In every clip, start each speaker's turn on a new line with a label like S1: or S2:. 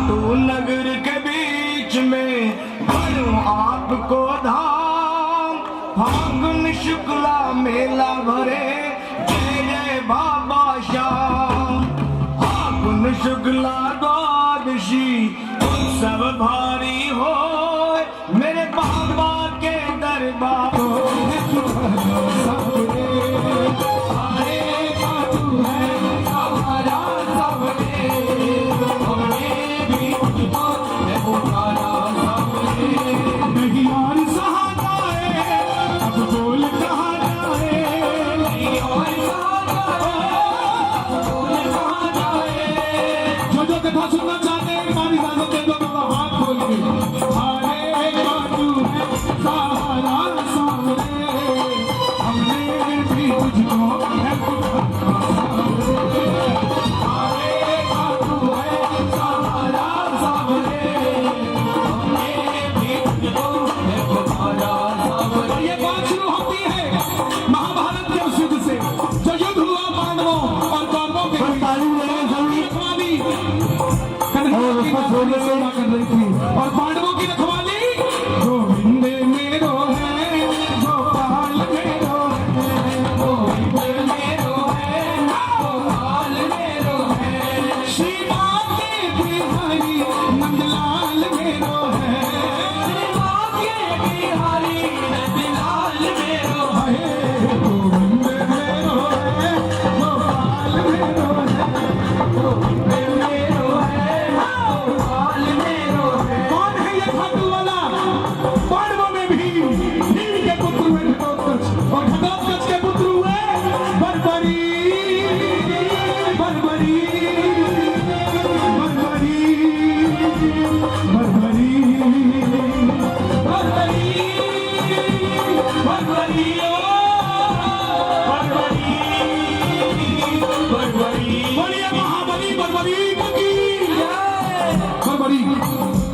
S1: खाटू नगर के बीच में भरूं आपको धाम। फागुन शुक्ला मेला भरे जय जय बाबा श्याम। फागुन शुक्ला द्वादशी उत्सव भारी हो मेरे बाबा के दरबार।
S2: सुनना चाहते हैं हमारी इजाजत दे दो तो हाथ खोल के। हरे बाजू है सहारा सामने हमने भी तुझको है पुकारा। हरे बाजू है सहारा सामने हमने भी तुझको है पुकारा। ये बात शुरू होती है महाभारत के उस युद्ध से जो युद्ध हुआ पांडवों और कौरवों के कर रही थी और पांडवों की रखवाली गोविंद मेरो है गोपाल मेरो है। गोविंद मेरो है गोपाल मेरो है। श्री बाके बिहारी नंदलाल मेरो है। श्री बाके बिहारी नंदलाल मेरो है। गोविंद मेरो है गोपाल मेरो है। गोविंद मेरो है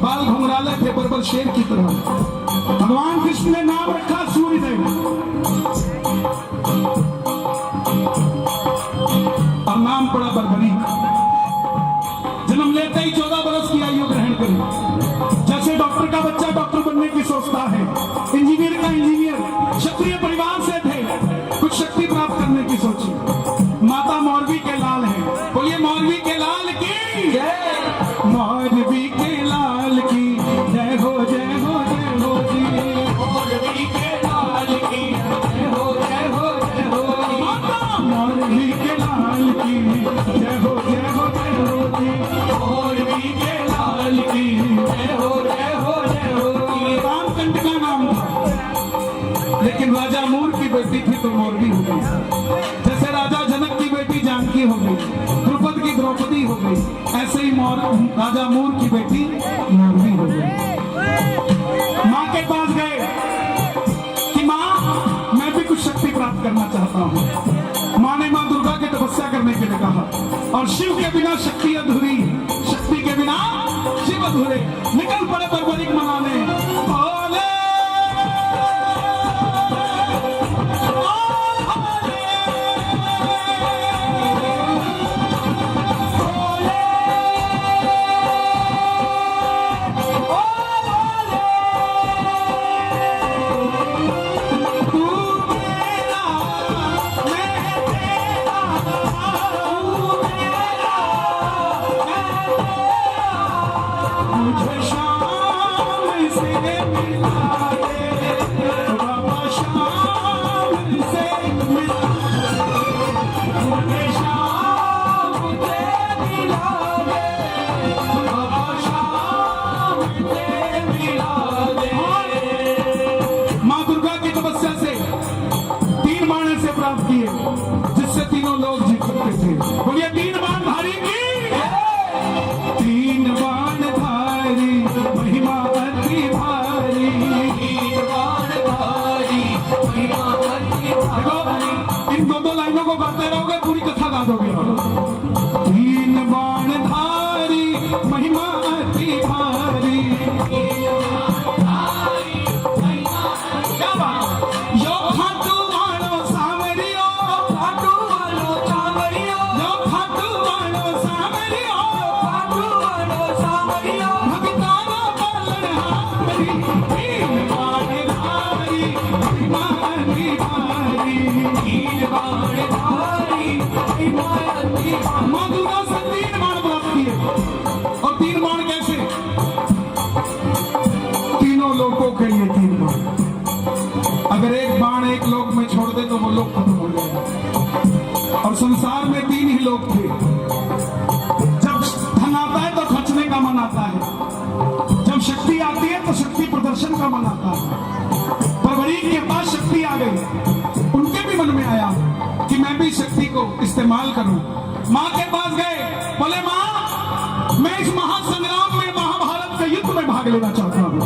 S2: बाल घुंघराले थे बरबर शेर की तरह। भगवान कृष्ण ने नाम रखा सूर्यदेव और नाम पड़ा बरबरी। जन्म लेते ही 14 बरस की आयु ग्रहण करी। जैसे डॉक्टर का बच्चा डॉक्टर बनने की सोचता है, इंजीनियर का इंजीनियर, क्षत्रिय परिवार से थे, कुछ शक्ति प्राप्त करने की सोची। माता मौरवी के लाल है, बोलिए मौरवी के लाल की मौरवी के लाल की जय हो जय हो जय हो जी। मौरवी के लाल की जय हो जय हो जय हो। मौरवी के लाल की जय हो जय हो जय हो जी। मौरवी के लाल की जय हो जय हो जय हो। रामचंद्र का नाम था लेकिन राजा मूर की बेटी थी तो मौरवी हो गई। जैसे राजा जनक की बेटी जानकी हो गई, द्रुपद की द्रौपदी हो गई, ऐसे ही राजा मूर की बेटी मौरवी हो गई। माँ के पास गए कि माँ मैं भी कुछ शक्ति प्राप्त करना चाहता हूँ। माँ ने माँ दुर्गा की तपस्या करने के लिए कहा और शिव के बिना शक्ति अधूरी, शक्ति के बिना शिव अधूरे। निकल पड़े बर्बरिक मनाने। जिससे तीनों लोग जीत सकते थे। बोलिए तीन बाण धारी की। तीन बाण धारी महिमा अति भारी। तीन बाण धारी महिमा अति भारी। इन दो लाइनों को गाते रहोगे पूरी कथा गा दोगे। तीन बाण धारी महिमा अति भारी। क्या बात। यो खाटू वालो सावरियो, खाटू वालो सावरियो, यो खाटू वालो सावरियो, खाटू वालो सावरियो। इस्तेमाल करूं। माँ के पास गए, बोले माँ मैं इस महासंग्राम में, महाभारत के युद्ध में भाग लेना चाहता हूं।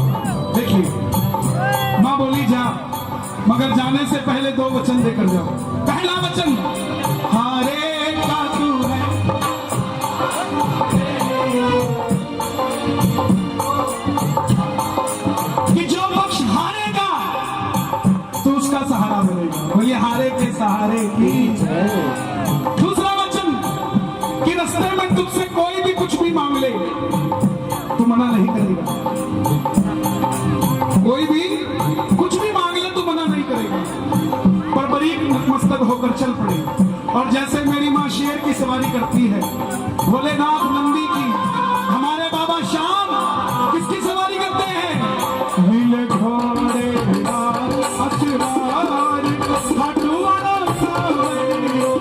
S2: देखिए माँ बोली जा, मगर जाने से पहले 2 वचन देकर जाओ। पहला वचन, हारे का तू है, कि जो पक्ष हारेगा तो उसका सहारा बनेगा। बोलिए हारे के सहारे की जय। दूसरा वचन, कि रास्ते में तुमसे कोई भी कुछ भी मांग ले तो मना नहीं करेगा। कोई भी कुछ भी मांग ले तो मना नहीं करेगा, पर बरीक नतमस्तक होकर चल पड़े। और जैसे मेरी माँ शेर की सवारी करती है, भोलेनाथ नंदी की, हमारे बाबा श्याम किसकी सवारी करते हैं? नीले घोड़े अचरार हटुआरा सावरियो,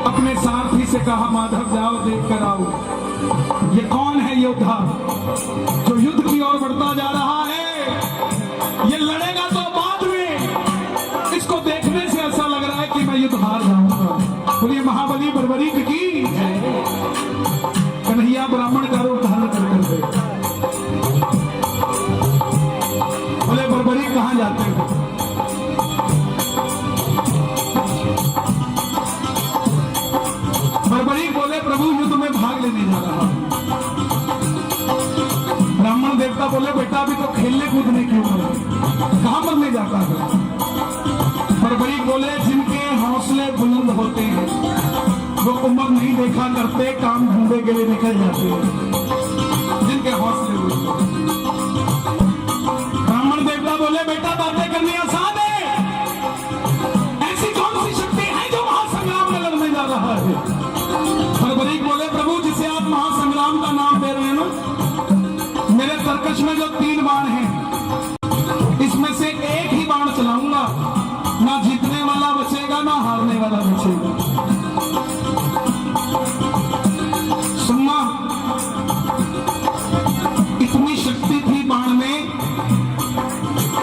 S2: अपने सारथी से कहा माधव जाओ देख कर आओ, ये कौन है योद्धा जो युद्ध की ओर बढ़ता जा रहा है? ये लड़ेगा तो बाद में, इसको देखने से ऐसा लग रहा है कि मैं युद्ध हार जाऊंगा। बोलिए महाबली बर्बरीक की कन्हैया ब्राह्मण का रूप धारण कर दे। बोले बर्बरीक कहां जाते हो? बर्बरीक बोले प्रभु युद्ध में भाग लेने जा रहा। ब्राह्मण देवता बोले बेटा अभी तो खेलने कूदने की उम्र है, कहां मरने जाता है? बर्बरीक बोले जिनके हौसले बुलंद होते हैं वो उम्र नहीं देखा करते, काम धंधे के लिए निकल जाते हैं जिनके हौसले बुलंद। ब्राह्मण देवता बोले बेटा बातें करनी आसान है, ऐसी कौन सी शक्ति है जो महासंग्राम में लड़ने जा रहा है? बर्बरीक बोले प्रभु जिसे आप महासंग्राम का नाम दे रहे हैं ना, मेरे तरकश में जो 3 बाण हैं इसमें से एक ही बाण चलाऊंगा, ना जीतने वाला बचेगा ना हारने वाला बचेगा। सुनना, इतनी शक्ति थी बाण में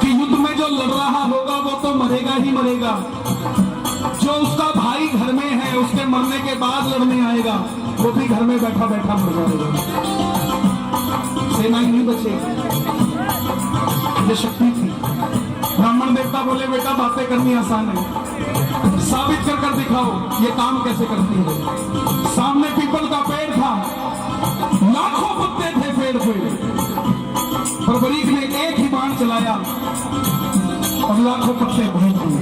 S2: कि युद्ध में जो लड़ रहा होगा वो तो मरेगा ही मरेगा, जो उसका भाई घर में है उसके मरने के बाद लड़ने आएगा वो भी घर में बैठा बैठा मर जाएगा, सेना ही नहीं बचेगी। ये शक्ति थी। ब्राह्मण देवता बोले बेटा बातें करनी आसान है, साबित कर कर दिखाओ ये काम कैसे करती है। सामने पीपल का पेड़ था, लाखों पत्ते थे पेड़ पे, बर्बरीक ने एक ही बाण चलाया और लाखों पत्ते भून दिए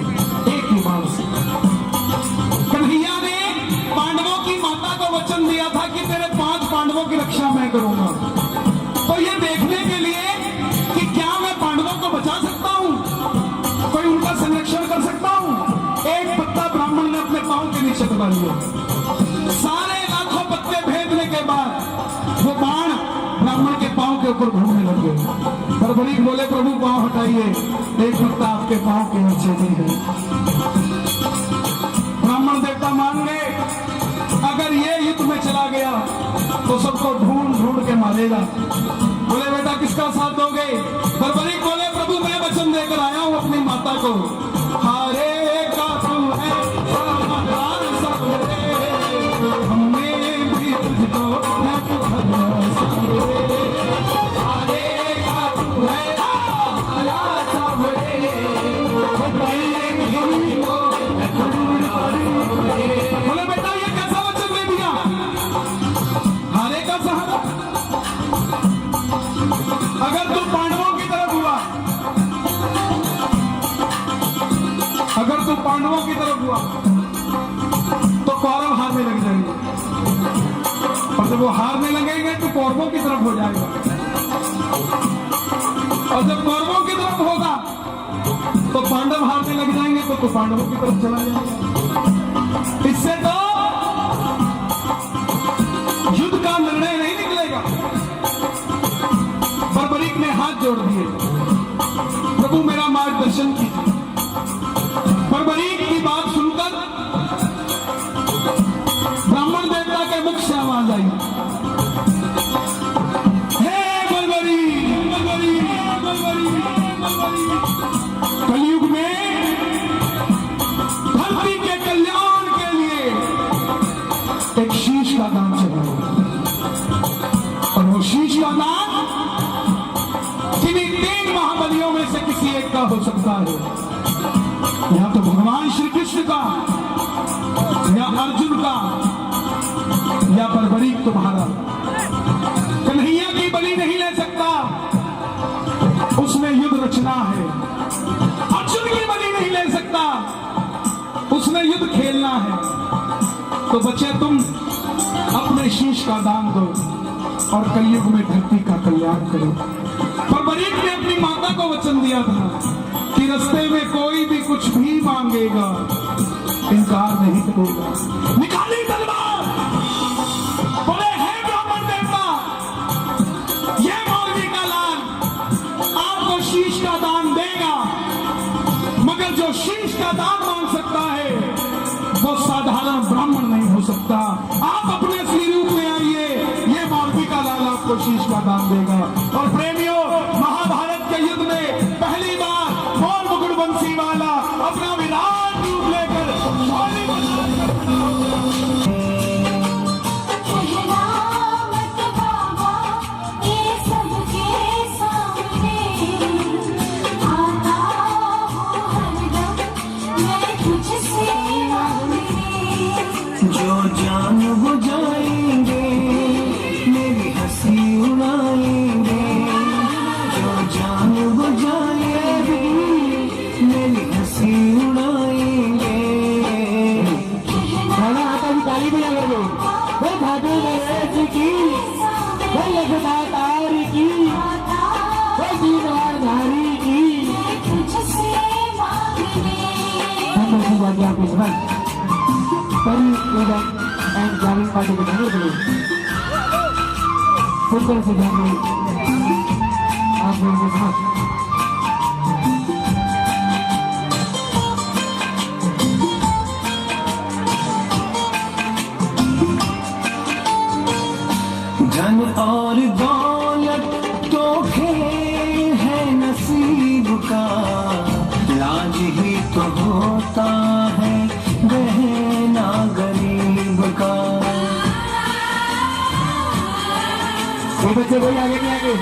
S2: एक ही बाण से। कन्हैया ने पांडवों की माता को वचन दिया था कि तेरे 5 पांडवों की रक्षा मैं करूंगा, तो ये देखने के लिए कि क्या मैं पांडवों को बचा सकता हूं, कोई उनका संरक्षण कर सकता हूं, एक पत्ता ब्राह्मण ने अपने पांव के नीचे दबा लिया। सारे लाखों पत्ते भेदने के बाद वो बाण ब्राह्मण के पांव के ऊपर घूमने लग गए। बर्बरीक बोले प्रभु पांव हटाइए, एक पत्ता आपके पांव के नीचे भी है। ब्राह्मण देवता मान गए, अगर ये युद्ध में चला गया तो सबको ढूंढ ढूंढ के मारेगा। बोले बेटा किसका साथ दोगे? बर्बरीक बोले प्रभु मैं वचन देकर आया हूं अपनी माता को, हारे का तू है समाधान सब रे, हमने भी तुझको न हारे का तू है प्रयोग हुआ तो कौरव हारने लग जाएंगे, और जब वो हारने लगेंगे तो कौरवों की तरफ हो जाएगा, और जब कौरवों की तरफ होगा तो पांडव हारने लग जाएंगे तो पांडवों की तरफ चला जाएगा। इससे तो युद्ध का निर्णय नहीं निकलेगा। बर्बरीक ने हाथ जोड़ दिए, प्रभु मेरा मार्गदर्शन कीजिए। बर्बरीक की बात सुनकर ब्राह्मण देवता के मुख से आवाज आई, हे बर्बरीक, बर्बरीक, बर्बरीक, बर्बरीक, कलयुग में धरती के कल्याण के लिए एक शीश का दान चढ़ाओ, और वो शीश का दान किन्हीं 3 महाबलियों में से किसी एक का हो सकता है, या तो भगवान श्री कृष्ण का, या अर्जुन का, या बर्बरीक तुम्हारा। कन्हैया की बलि नहीं ले सकता, उसने युद्ध रचना है। अर्जुन की बलि नहीं ले सकता, उसने युद्ध खेलना है। तो बच्चे तुम अपने शीश का दान दो और कलयुग में धरती का कल्याण करो। बर्बरीक ने अपनी माता को वचन दिया था कि रास्ते में कोई भी कुछ भी मांगेगा इनकार नहीं करेगा। निकाली तलवार, बोले हे ब्राह्मण देवता, ये मौलवी का लाल आपको शीश का दान देगा, मगर जो शीश का दान मांग सकता है वो साधारण ब्राह्मण नहीं हो सकता। आप अपने असली रूप में आइए, ये मौलवी का लाल आपको शीश का दान देगा। और प्रेमियों, महाभारत के युद्ध में पहली बार मोर मुकुट बंसी वाला अपना विराट रूप लेकर
S1: जो जान बुझाएंगे मेरी हंसी उड़ाएंगे, जो जान बुझाएंगे मेरी हंसी उड़ाएंगे।
S2: खाना आता भी ताली बजा कर लो। वो भादो नरेश की, वो लखदातार की, वो दीवार धारी की। हम लोग बात आप इस बार परी एंड जामिंग पार्टी के धन्यवाद करें। फुटबॉल से जाने आप लोगों के साथ
S1: धन और दौलत तो खेल है नसीब का, लाज ही तो होता है गहना गरीब का।
S2: बच्चे कोई आगे नहीं आगे।